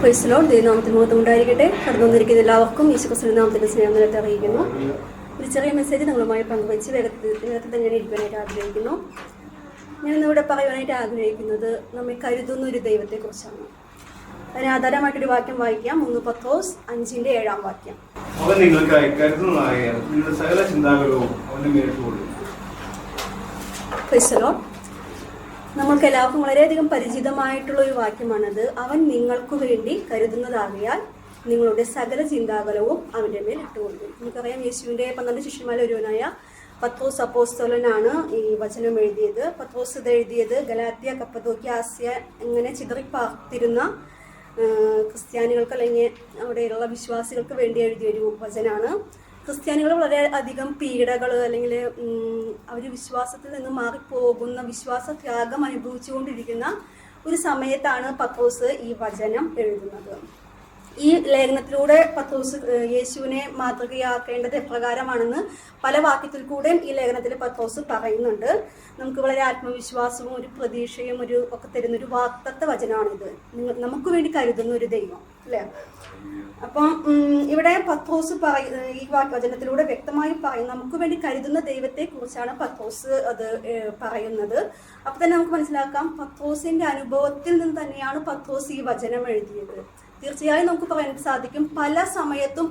Praise Lord. ദൈവനാമത്തിന് മഹത്വം ഉണ്ടായിരിക്കട്ടെ. കടന്നു വന്നിരിക്കുന്ന എല്ലാവർക്കും യേശുക്രിസ്തുവിന്റെ നാമത്തിന്റെ സ്നേഹം നിലത്ത് അറിയിക്കുന്നു. ഒരു ചെറിയ മെസ്സേജ് നിങ്ങളുമായി പങ്കുവച്ച് വേഗത്തിൽ തന്നെ ഇരിക്കാനായിട്ട് ആഗ്രഹിക്കുന്നു. ഞാൻ ഇന്നിവിടെ പറയുവാനായിട്ട് ആഗ്രഹിക്കുന്നത് നമ്മെ കരുതുന്ന ഒരു ദൈവത്തെക്കുറിച്ചാണ്. അതിന് ആധാരമായിട്ടൊരു വാക്യം വായിക്കാം. 3 പത്രോസ് 5:7 വാക്യം. അവൻ നിങ്ങൾക്കായി കരുതുന്നതായ നിങ്ങളുടെ സകല ചിന്താകുലവും അവന്റെ മേലിട്ട് കൊടുക്കും. Praise Lord. നമ്മൾക്ക് എല്ലാവർക്കും വളരെയധികം പരിചിതമായിട്ടുള്ള ഒരു വാക്യമാണത്. അവൻ നിങ്ങൾക്ക് വേണ്ടി കരുതുന്നതാകിയാൽ നിങ്ങളുടെ സകല ചിന്താകുലവും അവൻ്റെ മേൽ ഇട്ടുകൊടുക്കും. നമുക്കറിയാം, യേശുവിൻ്റെ 12 ശിഷ്യന്മാരിൽ ഒരുവനായ പത്രോസ് അപ്പോസ്തലനാണ് ഈ വചനം എഴുതിയത്. പത്രോസ് ഇത് എഴുതിയത് ഗലാത്യ, കപ്പദോക്യ, ആസ്യ ഇങ്ങനെ ചിതറിപ്പാർത്തിരുന്ന ക്രിസ്ത്യാനികൾക്ക് അല്ലെങ്കിൽ അവിടെയുള്ള വിശ്വാസികൾക്ക് വേണ്ടി എഴുതിയൊരു വചനമാണ്. ക്രിസ്ത്യാനികൾ വളരെ അധികം പീഡകൾ അല്ലെങ്കിൽ അവർ വിശ്വാസത്തിൽ നിന്ന് മാറിപ്പോകുന്ന വിശ്വാസ ത്യാഗം അനുഭവിച്ചുകൊണ്ടിരിക്കുന്ന ഒരു സമയത്താണ് പത്രോസ് ഈ വചനം എഴുതുന്നത്. ഈ ലേഖനത്തിലൂടെ പത്രോസ് യേശുവിനെ മാതൃകയാക്കേണ്ടത് എപ്രകാരമാണെന്ന് പല വാക്യത്തിൽ കൂടെ ഈ ലേഖനത്തിൽ പത്രോസ് പറയുന്നുണ്ട്. നമുക്ക് വളരെ ആത്മവിശ്വാസവും ഒരു പ്രതീക്ഷയും ഒക്കെ തരുന്നൊരു വാഗ്ദത്ത വചനമാണിത്. നമുക്ക് വേണ്ടി കരുതുന്ന ഒരു ദൈവം, അല്ലേ? അപ്പം ഇവിടെ പത്രോസ് ഈ വചനത്തിലൂടെ വ്യക്തമായി പറയും, നമുക്ക് വേണ്ടി കരുതുന്ന ദൈവത്തെ കുറിച്ചാണ് പത്രോസ് അത് പറയുന്നത്. അപ്പൊ തന്നെ നമുക്ക് മനസ്സിലാക്കാം, പത്രോസിന്റെ അനുഭവത്തിൽ നിന്ന് തന്നെയാണ് പത്രോസ് ഈ വചനം എഴുതിയത്. തീർച്ചയായും നമുക്ക് പറയാൻ സാധിക്കും, പല സമയത്തും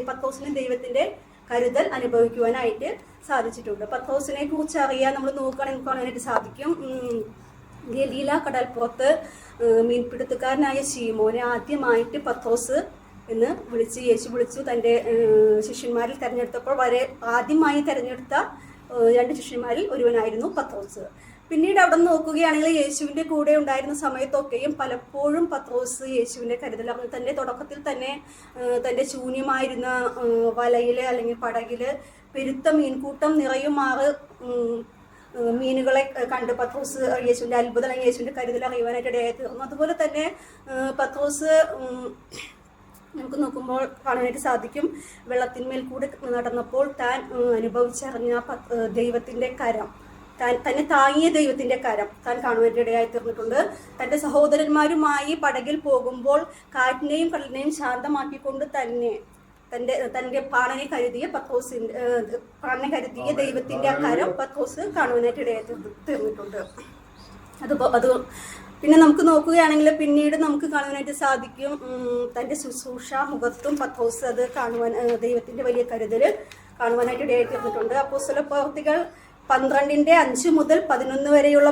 പത്രോസിന് ദൈവത്തിന്റെ കരുതൽ അനുഭവിക്കുവാനായിട്ട് സാധിച്ചിട്ടുണ്ട്. പത്രോസിനെ കുറിച്ച് അറിയാൻ നമ്മൾ നോക്കുകയാണെങ്കിൽ കാണാനായിട്ട് സാധിക്കും. ഗലീല കടൽപ്പുറത്ത് മീൻപിടുത്തക്കാരനായ ശീമോനെ ആദ്യമായിട്ട് പത്രോസ് എന്ന് യേശു വിളിച്ചു. തൻ്റെ ശിഷ്യന്മാരിൽ തിരഞ്ഞെടുത്തപ്പോൾ ആദ്യമായി തിരഞ്ഞെടുത്ത 2 ശിഷ്യന്മാരിൽ ഒരുവനായിരുന്നു പത്രോസ്. പിന്നീട് അവിടെ നോക്കുകയാണെങ്കിൽ യേശുവിൻ്റെ കൂടെ ഉണ്ടായിരുന്ന സമയത്തൊക്കെയും പലപ്പോഴും പത്രോസ് യേശുവിൻ്റെ കരുതൽ തൻ്റെ തുടക്കത്തിൽ തന്നെ തൻ്റെ ശൂന്യമായിരുന്ന വലയിൽ അല്ലെങ്കിൽ പടകിൽ പെരുത്ത മീൻകൂട്ടം നിറയുമാറ് മീനുകളെ കണ്ട് പത്രോസ് യേശുവിൻ്റെ അത്ഭുതം അല്ലെങ്കിൽ യേശുവിൻ്റെ കരുതൽ അറിയുവാനായിട്ട് ഇടയായി തീർന്നു. അതുപോലെ തന്നെ പത്രോസ് നമുക്ക് നോക്കുമ്പോൾ കാണാനായിട്ട് സാധിക്കും, വെള്ളത്തിന്മേൽ കൂടെ നടന്നപ്പോൾ താൻ അനുഭവിച്ചറിഞ്ഞ ദൈവത്തിൻ്റെ കരം, തന്നെ താങ്ങിയ ദൈവത്തിന്റെ കരം താൻ കാണുവാനായിട്ട് ഇടയായി തീർന്നിട്ടുണ്ട്. തൻ്റെ സഹോദരന്മാരുമായി പടകിൽ പോകുമ്പോൾ കാറ്റിനെയും കടലിനെയും ശാന്തമാക്കിക്കൊണ്ട് തൻ്റെ പ്രാണനെ കരുതിയ ദൈവത്തിന്റെ ആ കരം പത്രോസ് കാണുവാനായിട്ട് ഇടയായി തീർന്നിട്ടുണ്ട്. അത് പിന്നെ നമുക്ക് നോക്കുകയാണെങ്കിൽ പിന്നീട് നമുക്ക് കാണുവാനായിട്ട് സാധിക്കും, തൻ്റെ ശുശ്രൂഷ മുഖത്തും പത്രോസ് അത് ദൈവത്തിന്റെ വലിയ കരുതൽ കാണുവാനായിട്ട് ഇടയായി തീർന്നിട്ടുണ്ട്. അപ്പോസ്തല പ്രവൃത്തികൾ 12:5 മുതൽ 11 വരെയുള്ള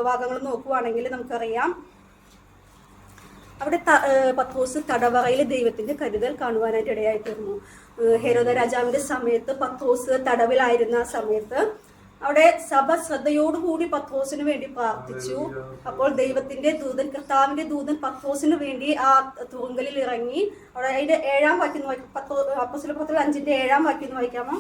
ഭാഗങ്ങൾ നോക്കുവാണെങ്കിൽ നമുക്കറിയാം, അവിടെ പത്രോസ് തടവറയിൽ ദൈവത്തിന്റെ കരുതൽ കാണുവാനായിട്ട് ഇടയായി തീർന്നു. ഹെരോദ രാജാവിന്റെ സമയത്ത് പത്രോസ് തടവിലായിരുന്ന സമയത്ത് അവിടെ സഭ ശ്രദ്ധയോടുകൂടി പത്രോസിന് വേണ്ടി പ്രാർത്ഥിച്ചു. അപ്പോൾ കർത്താവിന്റെ ദൂതൻ പത്രോസിന് വേണ്ടി ആ തുറുങ്കലിൽ ഇറങ്ങി. അവിടെ അതിന്റെ 7 വാക്യം അപ്പോസ്തല പ്രവൃത്തികൾ 5:7 വാക്യം വായിക്കാമോ?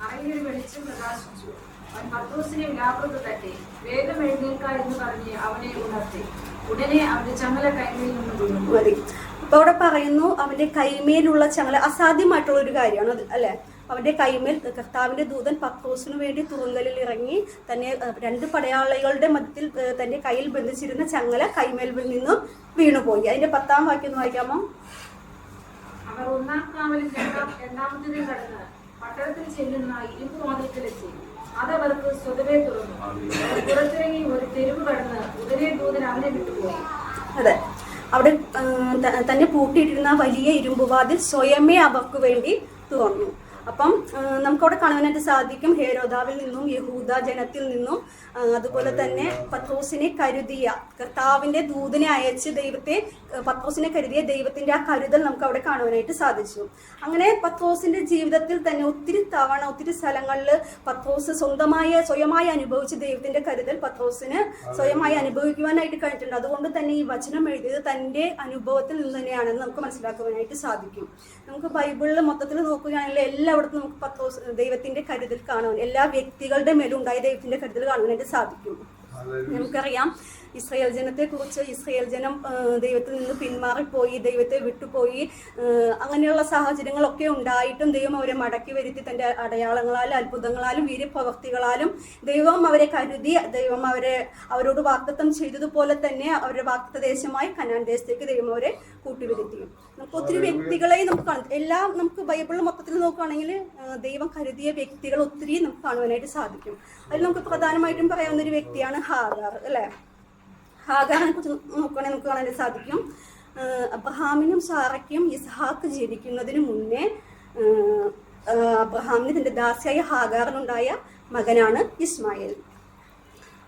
അറയിൽ വെളിച്ചം പ്രകാശിച്ചു. അവൻ പത്രോസിനെ വ്യാപൃത തട്ടി വേഗം എഴുന്നേൽക്ക എന്ന് പറഞ്ഞ് അവനെ ഉണർത്തി. ഉടനെ അവന്റെ ചങ്ങല കൈമേൽ നിന്ന് വീണു. അപ്പൊ അവിടെ പറയുന്നു, അവന്റെ കൈമേലുള്ള ചങ്ങല അസാധ്യമായിട്ടുള്ള ഒരു കാര്യമാണ്, അല്ലെ? അവന്റെ കൈമേൽ കർത്താവിന്റെ ദൂതൻ പത്രോസിനു വേണ്ടി തുറുങ്കലിൽ ഇറങ്ങി തന്നെ 2 പടയാളികളുടെ മധ്യത്തിൽ തന്റെ കയ്യിൽ ബന്ധിച്ചിരുന്ന ചങ്ങല കൈമേൽ നിന്നും വീണുപോയി. അതിന്റെ 10 വാക്യം വായിക്കാമോ? അവർ 1-ാം കാവലിൽ 2-ാമത്തേതിൽ കടന്ന് പട്ടണത്തിൽ ചെല്ലുന്ന ഇരുമ്പ് വാതിൽക്കലെത്തി അതവർക്ക് സ്വതവേ തുറന്നു. പുറത്തിറങ്ങി ഒരു തെരുവ് കടന്ന് ഉടനെ ദൂതൻ അവനെ വിട്ടുപോയി. അതെ, അവിടെ തന്നെ പൂട്ടിയിട്ടിരുന്ന വലിയ ഇരുമ്പുവാതിൽ സ്വയമേ അവർക്ക് വേണ്ടി തുറന്നു. അപ്പം നമുക്കവിടെ കാണുവാനായിട്ട് സാധിക്കും, ഹേരോദാവിൽ നിന്നും യഹൂദ ജനത്തിൽ നിന്നും അതുപോലെ തന്നെ പത്രോസിനെ കരുതിയ കർത്താവിന്റെ ദൂതനെ അയച്ച് പത്രോസിനെ കരുതിയ ദൈവത്തിന്റെ ആ കരുതൽ നമുക്ക് അവിടെ കാണുവാനായിട്ട് സാധിച്ചു. അങ്ങനെ പത്രോസിന്റെ ജീവിതത്തിൽ തന്നെ ഒത്തിരി സ്ഥലങ്ങളിൽ പത്രോസ് സ്വയമായി അനുഭവിച്ച ദൈവത്തിന്റെ കരുതൽ പത്രോസിന് സ്വയമായി അനുഭവിക്കുവാനായിട്ട് കഴിഞ്ഞിട്ടുണ്ട്. അതുകൊണ്ട് തന്നെ ഈ വചനം എഴുതിയത് തന്റെ അനുഭവത്തിൽ നിന്ന് തന്നെയാണെന്ന് നമുക്ക് മനസ്സിലാക്കുവാനായിട്ട് സാധിക്കും. നമുക്ക് ബൈബിളിൽ മൊത്തത്തിൽ നോക്കുകയാണെങ്കിൽ എല്ലായിടത്തും നമുക്ക് ദൈവത്തിന്റെ കരുതൽ കാണുവാൻ, എല്ലാ വ്യക്തികളുടെ മേലും ഉണ്ടായ ദൈവത്തിന്റെ കരുതൽ കാണുവാനായിട്ട് സാധിക്കും. നമുക്കറിയാം, ഇസ്രായേൽ ജനത്തെക്കുറിച്ച് ഇസ്രായേൽ ജനം ദൈവത്തിൽ നിന്ന് പിന്മാറിപ്പോയി, ദൈവത്തെ വിട്ടുപോയി, അങ്ങനെയുള്ള സാഹചര്യങ്ങളൊക്കെ ഉണ്ടായിട്ടും ദൈവം അവരെ മടക്കി വരുത്തി തൻ്റെ അടയാളങ്ങളാലും അത്ഭുതങ്ങളാലും വീര്യപ്രവൃത്തികളാലും ദൈവം അവരെ കരുതി. ദൈവം അവരോട് വാഗ്ദത്തം ചെയ്തതുപോലെ തന്നെ അവരുടെ വാഗ്ദത്ത ദേശമായ കനാൻ ദേശത്തേക്ക് ദൈവം അവരെ കൂട്ടിവരുത്തി. നമുക്ക് ഒത്തിരി വ്യക്തികളെ നമുക്ക് എല്ലാം നമുക്ക് ബൈബിളിൽ മൊത്തത്തിൽ നോക്കുകയാണെങ്കിൽ ദൈവം കരുതിയ വ്യക്തികൾ ഒത്തിരി നമുക്ക് കാണുവാനായിട്ട് സാധിക്കും. അതിൽ നമുക്ക് പ്രധാനമായിട്ടും പറയാവുന്ന ഒരു വ്യക്തിയാണ് ഹാഗാർ, അല്ലേ? ഹാഗാറിനെ കുറിച്ച് നോക്കുകയാണെങ്കിൽ നമുക്ക് കാണാനായിട്ട് സാധിക്കും. അബ്രഹാമിനും സാറയ്ക്കും ഇസ്ഹാക്ക് ജനിക്കുന്നതിന് മുന്നേ അബ്രഹാമിന് തൻ്റെ ദാസിയായ ഹാഗാറിനുണ്ടായ മകനാണ് ഇസ്മായേൽ.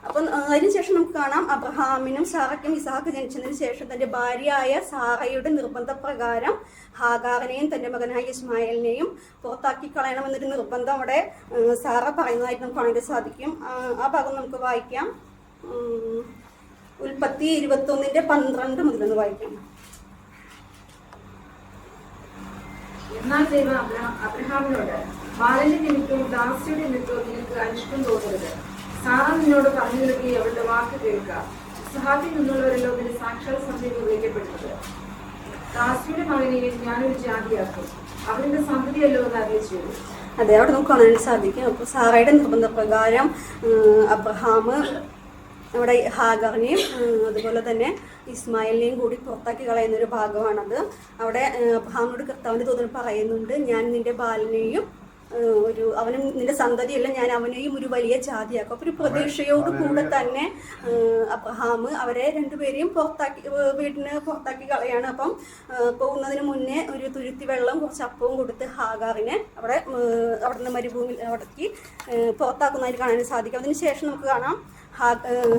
അപ്പം അതിനുശേഷം നമുക്ക് കാണാം അബ്രഹാമിനും സാറയ്ക്കും ഇസ്ഹാക്ക് ജനിച്ചതിന് ശേഷം തൻ്റെ ഭാര്യയായ സാറയുടെ നിർബന്ധപ്രകാരം ഹാഗാറിനെയും തൻ്റെ മകനായ ഇസ്മായേലിനെയും പുറത്താക്കി കളയണമെന്നൊരു നിർബന്ധം അവിടെ സാറ പറയുന്നതായിട്ട് നമുക്ക് കാണാൻ സാധിക്കും. ആ ഭാഗം നമുക്ക് വായിക്കാം. ഉൽപ്പത്തി 21:12 മുതലൊന്ന് വായിക്കാം. എന്നാൽ ദൈവം അബ്രഹാമിനോട്, ബാലന്റെ നിമിത്തവും ദാസിയുടെ നിമിത്തവും നിനക്ക് അനിഷ്ടം തോന്നരുത്. സാറ നിന്നോട് പറഞ്ഞു നൽകി അവളുടെ വാക്ക് കേൾക്കുക. ഇസ്ഹാക്കിൽ നിന്നുള്ളവരല്ലോ നിന്റെ സാക്ഷാൽ സന്ധിയിൽ വിളിക്കപ്പെടുന്നത്. ദാസിയുടെ മകനെയും ഞാനൊരു ജാതിയാക്കും, അവരുടെ സന്തതിയല്ലോ എന്ന് അറിയിച്ചു. അതെ, അവിടെ നമുക്ക് കാണാൻ സാധിക്കും. അപ്പോൾ സാറയുടെ നിർബന്ധപ്രകാരം അബ്രഹാം അവിടെ ഹാഗറിനെയും അതുപോലെ തന്നെ ഇസ്മായിലിനെയും കൂടി പുറത്താക്കി കളയുന്നൊരു ഭാഗമാണത്. അവിടെ അബ്രഹാമിനോട് കർത്താവിൻ്റെ തോന്നൽ പറയുന്നുണ്ട്, ഞാൻ നിന്റെ ബാലനെയും അവനും നിന്റെ സന്തതിയല്ല, ഞാൻ അവനെയും ഒരു വലിയ ജാതിയാക്കും. അപ്പോൾ ഒരു പ്രതീക്ഷയോട് കൂടെ തന്നെ അബ്രഹാം അവരെ രണ്ടുപേരെയും വീടിന് പുറത്താക്കി കളയാണ്. അപ്പം പോകുന്നതിന് മുന്നേ ഒരു തുരുത്തി വെള്ളം കുറച്ച് അപ്പവും കൊടുത്ത് ഹാഗാറിനെ അവിടെ നിന്ന് മരുഭൂമിയിൽ അവിടേക്ക് പുറത്താക്കുന്നതായിട്ട് കാണാൻ സാധിക്കും. അതിന് ശേഷം നമുക്ക് കാണാം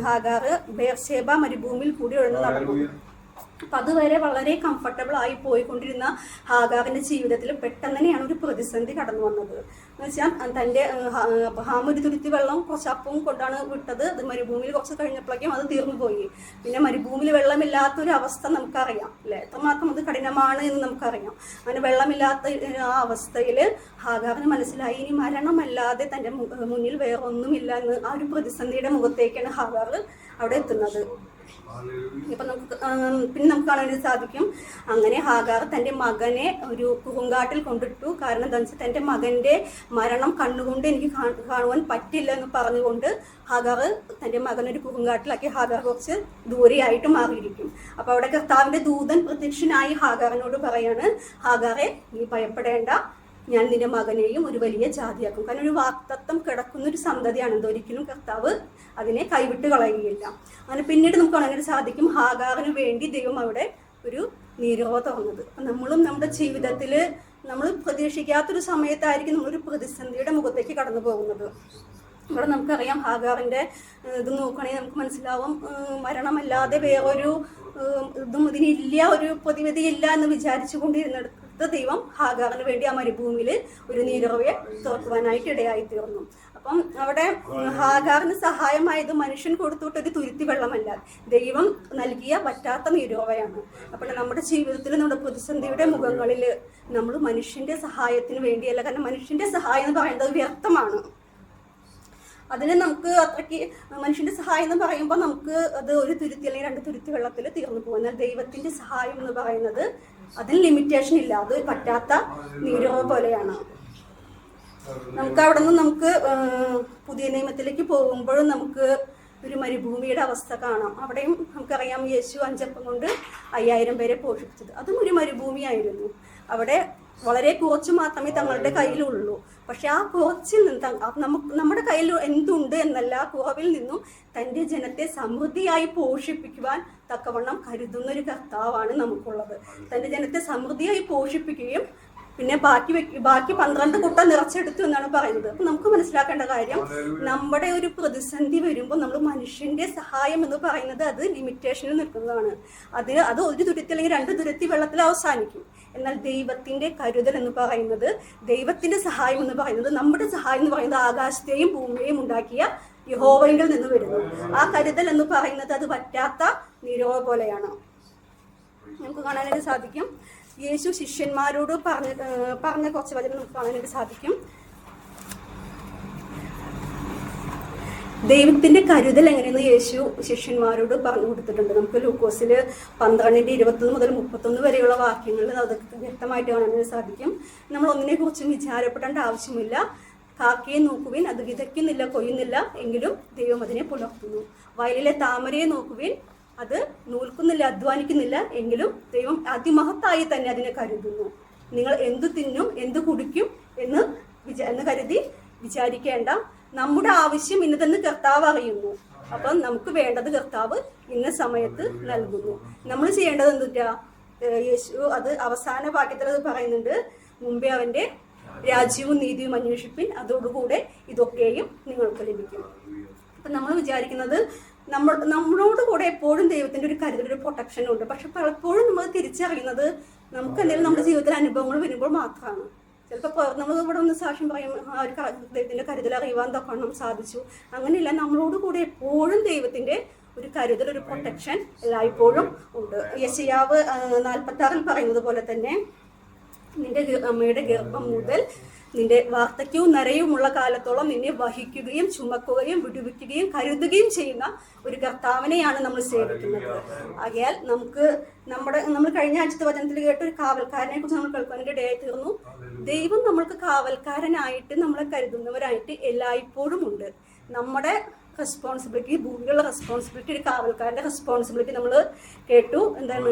ഹാഗാർ ബേർഷേബ മരുഭൂമിയിൽ കൂടി നടന്നു. അപ്പം അതുവരെ വളരെ കംഫർട്ടബിൾ ആയി പോയിക്കൊണ്ടിരുന്ന ഹാഗാറിൻ്റെ ജീവിതത്തിൽ പെട്ടെന്ന് തന്നെയാണ് ഒരു പ്രതിസന്ധി കടന്നു വന്നത്. എന്ന് വെച്ചാൽ തൻ്റെ അബ്രഹാം ഒരു തുരുത്തി വെള്ളം കുറച്ച് അപ്പവും കൊണ്ടാണ് വിട്ടത്. അത് മരുഭൂമിയിൽ കുറച്ച് കഴിഞ്ഞപ്പോഴേക്കും അത് തീർന്നു പോയി. പിന്നെ മരുഭൂമിയിൽ വെള്ളമില്ലാത്തൊരു അവസ്ഥ നമുക്കറിയാം, അല്ലേ? എത്രമാത്രം അത് കഠിനമാണ് എന്ന് നമുക്കറിയാം. അങ്ങനെ വെള്ളമില്ലാത്ത ആ അവസ്ഥയിൽ ഹാഗാറിന് മനസ്സിലായി ഇനി മരണമല്ലാതെ തൻ്റെ മുന്നിൽ വേറെ ഒന്നുമില്ല എന്ന്. ആ ഒരു പ്രതിസന്ധിയുടെ മുഖത്തേക്കാണ് ഹാഗാർ അവിടെ എത്തുന്നത്. ഇപ്പം പിന്നെ നമുക്ക് കാണാൻ സാധിക്കും, അങ്ങനെ ഹാഗാർ തൻ്റെ മകനെ ഒരു കുറുങ്കാട്ടിൽ കൊണ്ടിട്ടു. കാരണം എന്താണെന്ന് വെച്ചാൽ തൻ്റെ മകൻ്റെ മരണം കണ്ണുകൊണ്ട് എനിക്ക് കാണുവാൻ പറ്റില്ല എന്ന് പറഞ്ഞുകൊണ്ട് ഹാഗാർ തൻ്റെ മകനൊരു കുറുങ്കാട്ടിലാക്കി ഹാഗാർ കുറച്ച് ദൂരെയായിട്ട് മാറിയിരിക്കും. അപ്പോൾ അവിടെ കർത്താവിൻ്റെ ദൂതൻ പ്രത്യക്ഷനായി ഹാഗാറിനോട് പറയാണ്, ഹാഗാറെ നീ ഭയപ്പെടേണ്ട, ഞാൻ നിന്റെ മകനെയും ഒരു വലിയ ജാതിയാക്കും. കാരണം ഒരു വാക്തത്വം കിടക്കുന്നൊരു സന്തതിയാണ്, ഒരിക്കലും കർത്താവ് അതിനെ കൈവിട്ട് കളയുകയില്ല. അങ്ങനെ പിന്നീട് നമുക്ക് കാണാനായിട്ട് സാധിക്കും ഹാഗാറിന് വേണ്ടി ദൈവം അവിടെ ഒരു നീരുറവ തുറന്നത്. അപ്പം നമ്മളും നമ്മുടെ ജീവിതത്തിൽ നമ്മൾ പ്രതീക്ഷിക്കാത്തൊരു സമയത്തായിരിക്കും നമ്മളൊരു പ്രതിസന്ധിയുടെ മുഖത്തേക്ക് കടന്നു പോകുന്നത്. ഇവിടെ നമുക്കറിയാം ഹാഗാറിൻ്റെ ഇത് നോക്കുകയാണെങ്കിൽ നമുക്ക് മനസ്സിലാവും, മരണമല്ലാതെ വേറൊരു ഇതും ഇതിനില്ല, ഒരു പ്രതിവിധിയില്ല എന്ന് വിചാരിച്ചു കൊണ്ടിരുന്നിടത്ത് ദൈവം ഹാഗാറിന് വേണ്ടി ആ മരുഭൂമിയിൽ ഒരു നീരുറവയെ തുറക്കുവാനായിട്ട് ഇടയായി തീർന്നു. അപ്പം അവിടെ ഹാഗാറിന് സഹായമായത് മനുഷ്യൻ കൊടുത്തുവിട്ടൊരു തുരുത്തി വെള്ളമല്ല, ദൈവം നൽകിയ പറ്റാത്ത നീരുറവയാണ്. അപ്പോൾ നമ്മുടെ ജീവിതത്തിൽ നമ്മുടെ പ്രതിസന്ധിയുടെ മുഖങ്ങളിൽ നമ്മൾ മനുഷ്യൻ്റെ സഹായത്തിന് വേണ്ടിയല്ല, കാരണം മനുഷ്യൻ്റെ സഹായം എന്ന് പറയുന്നത് വ്യർത്ഥമാണ്. അതിന് നമുക്ക് അത്രയ്ക്ക് മനുഷ്യൻ്റെ സഹായം എന്ന് പറയുമ്പോൾ നമുക്ക് അത് ഒരു തുരുത്തി അല്ലെങ്കിൽ 2 തുരുത്തി വെള്ളത്തിൽ തീർന്നു പോകും. എന്നാൽ ദൈവത്തിൻ്റെ സഹായം എന്ന് പറയുന്നത് അതിന് ലിമിറ്റേഷൻ ഇല്ല, അത് പറ്റാത്ത നീരുറവ പോലെയാണ്. നമുക്ക് അവിടെ നിന്ന് നമുക്ക് പുതിയ നിയമത്തിലേക്ക് പോകുമ്പോഴും നമുക്ക് ഒരു മരുഭൂമിയുടെ അവസ്ഥ കാണാം. അവിടെയും നമുക്കറിയാം യേശു 5 അപ്പം കൊണ്ട് 5000 പേരെ പോഷിപ്പിച്ചത്. അതും ഒരു മരുഭൂമിയായിരുന്നു. അവിടെ വളരെ കുറച്ച് മാത്രമേ തങ്ങളുടെ കയ്യിലുള്ളൂ. പക്ഷെ ആ കുറച്ചിൽ നിന്ന് നമ്മുടെ കയ്യിൽ എന്തുണ്ട് എന്നല്ല, ആ കുറവിൽ നിന്നും തൻ്റെ ജനത്തെ സമൃദ്ധിയായി പോഷിപ്പിക്കുവാൻ തക്കവണ്ണം കരുതുന്നൊരു കർത്താവാണ് നമുക്കുള്ളത്. തൻ്റെ ജനത്തെ സമൃദ്ധിയായി പോഷിപ്പിക്കുകയും പിന്നെ ബാക്കി 12 കുട്ട നിറച്ചെടുത്തു എന്നാണ് പറയുന്നത്. അപ്പം നമുക്ക് മനസ്സിലാക്കേണ്ട കാര്യം, നമ്മുടെ ഒരു പ്രതിസന്ധി വരുമ്പോൾ നമ്മൾ മനുഷ്യൻ്റെ സഹായം എന്ന് പറയുന്നത് അത് ലിമിറ്റേഷനിൽ നിൽക്കുന്നതാണ്. അത് ഒരു തുരുത്തി അല്ലെങ്കിൽ 2 തുരുത്തി വെള്ളത്തിൽ അവസാനിക്കും. എന്നാൽ ദൈവത്തിൻ്റെ കരുതൽ എന്ന് പറയുന്നത്, ദൈവത്തിൻ്റെ സഹായം എന്ന് പറയുന്നത്, നമ്മുടെ സഹായം എന്ന് പറയുന്നത് ആകാശത്തെയും ഭൂമിയെയും ഉണ്ടാക്കിയ യഹോവയിൽ നിന്ന് വരുന്നു. ആ കരുതൽ എന്ന് പറയുന്നത് അത് പറ്റാത്ത നീരുറവ പോലെയാണ്. നമുക്ക് കാണാനായിട്ട് സാധിക്കും യേശു ശിഷ്യന്മാരോട് പറഞ്ഞ കുറച്ച് വചനം നമുക്ക് കാണാനായിട്ട് സാധിക്കും. ദൈവത്തിന്റെ കരുതൽ എങ്ങനെയെന്ന് യേശു ശിഷ്യന്മാരോട് പറഞ്ഞു കൊടുത്തിട്ടുണ്ട്. നമുക്ക് ലൂക്കോസിൽ 12:21 മുതൽ 31 വരെയുള്ള വാക്യങ്ങളിൽ അതൊക്കെ വ്യക്തമായിട്ട് കാണാൻ സാധിക്കും. നമ്മൾ ഒന്നിനെ കുറിച്ചും വിചാരപ്പെടേണ്ട ആവശ്യമില്ല. കാക്കയെ നോക്കുവിൻ, അത് വിതയ്ക്കുന്നില്ല, കൊയ്യുന്നില്ല, എങ്കിലും ദൈവം അതിനെ പുലർത്തുന്നു. വയലിലെ താമരയെ നോക്കുവിൻ, അത് നൂൽക്കുന്നില്ല, അധ്വാനിക്കുന്നില്ല, എങ്കിലും ദൈവം അതിമഹത്തായി തന്നെ അതിനെ കരുതുന്നു. നിങ്ങൾ എന്തു തിന്നും എന്തു കുടിക്കും എന്ന് കരുതി വിചാരിക്കേണ്ട. നമ്മുടെ ആവശ്യം ഇന്നതെന്ന് കർത്താവ് അറിയുന്നു. അപ്പം നമുക്ക് വേണ്ടത് കർത്താവ് ഇന്ന സമയത്ത് നൽകുന്നു. നമ്മൾ ചെയ്യേണ്ടത് എന്തുട്ടാ? യേശു അത് അവസാന വാക്യത്തിൽ അത് പറയുന്നുണ്ട്, മുമ്പേ അവന്റെ രാജ്യവും നീതിയും അന്വേഷിപ്പിൻ, അതോടുകൂടെ ഇതൊക്കെയും നിങ്ങൾക്ക് ലഭിക്കും. അപ്പം നമ്മൾ വിചാരിക്കുന്നത് നമ്മളോട് കൂടെ എപ്പോഴും ദൈവത്തിന്റെ ഒരു കരുതൽ, ഒരു പ്രൊട്ടക്ഷൻ ഉണ്ട്. പക്ഷെ പലപ്പോഴും നമ്മൾ തിരിച്ചറിയുന്നത് നമുക്ക് എന്തെങ്കിലും നമ്മുടെ ജീവിതത്തിൽ അനുഭവങ്ങൾ വരുമ്പോൾ മാത്രമാണ്. ചിലപ്പോൾ നമ്മൾ ഇവിടെ ഒന്ന് സാക്ഷ്യം പറയും, ആ ഒരു ദൈവത്തിന്റെ കരുതൽ അറിയുവാൻ തൊക്കണം സാധിച്ചു. അങ്ങനെയല്ല, നമ്മളോട് കൂടെ എപ്പോഴും ദൈവത്തിന്റെ ഒരു കരുതൽ, ഒരു പ്രൊട്ടക്ഷൻ എല്ലായ്പ്പോഴും ഉണ്ട്. യെശയ്യാവ് 46 പറയുന്നത് പോലെ തന്നെ, നിന്റെ അമ്മയുടെ ഗർഭം മുതൽ നിന്റെ വാർദ്ധക്യവും നരയുമുള്ള കാലത്തോളം നിന്നെ വഹിക്കുകയും ചുമക്കുകയും വിടുവിക്കുകയും കരുതുകയും ചെയ്യുന്ന ഒരു കർത്താവിനെയാണ് നമ്മൾ സേവിക്കുന്നത്. ആകയാൽ നമ്മൾ കഴിഞ്ഞ ആഴ്ചത്തെ വചനത്തിൽ കേട്ട ഒരു കാവൽക്കാരനെ കുറിച്ച് നമ്മൾ കേൾക്കാനായിട്ട് ഇടയായി തീർന്നു. ദൈവം നമ്മൾക്ക് കാവൽക്കാരനായിട്ട് നമ്മളെ കരുതുന്നവരായിട്ട് എല്ലായ്പ്പോഴും ഉണ്ട്. നമ്മുടെ റെസ്പോൺസിബിലിറ്റി, ഭൂമിയുള്ള റെസ്പോൺസിബിലിറ്റി, ഒരു കാവൽക്കാരന്റെ റെസ്പോൺസിബിലിറ്റി നമ്മൾ കേട്ടു. എന്താണ്?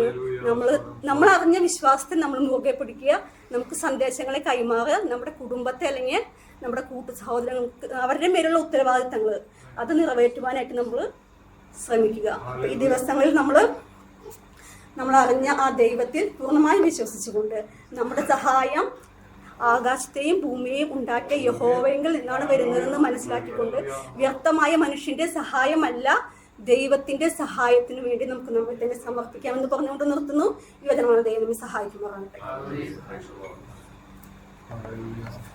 നമ്മൾ അറിഞ്ഞ വിശ്വാസത്തെ നമ്മൾ മുറുകെ പിടിക്കുക, നമുക്ക് സന്ദേശങ്ങളെ കൈമാറുക, നമ്മുടെ കുടുംബത്തെ അല്ലെങ്കിൽ നമ്മുടെ സഹോദരങ്ങൾക്ക് അവരുടെ മേലുള്ള ഉത്തരവാദിത്തങ്ങൾ അത് നിറവേറ്റുവാനായിട്ട് നമ്മൾ ശ്രമിക്കുക. ഈ ദിവസങ്ങളിൽ നമ്മൾ അറിഞ്ഞ ആ ദൈവത്തിൽ പൂർണ്ണമായും വിശ്വസിച്ചുകൊണ്ട് നമ്മുടെ സഹായം ആകാശത്തെയും ഭൂമിയെയും ഉണ്ടാക്കിയ യഹോവയെങ്കിൽ നിന്നാണ് വരുന്നതെന്ന് മനസ്സിലാക്കിക്കൊണ്ട് വ്യർത്ഥമായ മനുഷ്യന്റെ സഹായമല്ല, ദൈവത്തിന്റെ സഹായത്തിന് വേണ്ടി നമുക്ക് നമ്മെ തന്നെ സമർപ്പിക്കാമെന്ന് പറഞ്ഞുകൊണ്ട് നിർത്തുന്നു. ഈ വചനമാണ് ദൈവം സഹായിക്കുമാറാകട്ടെ.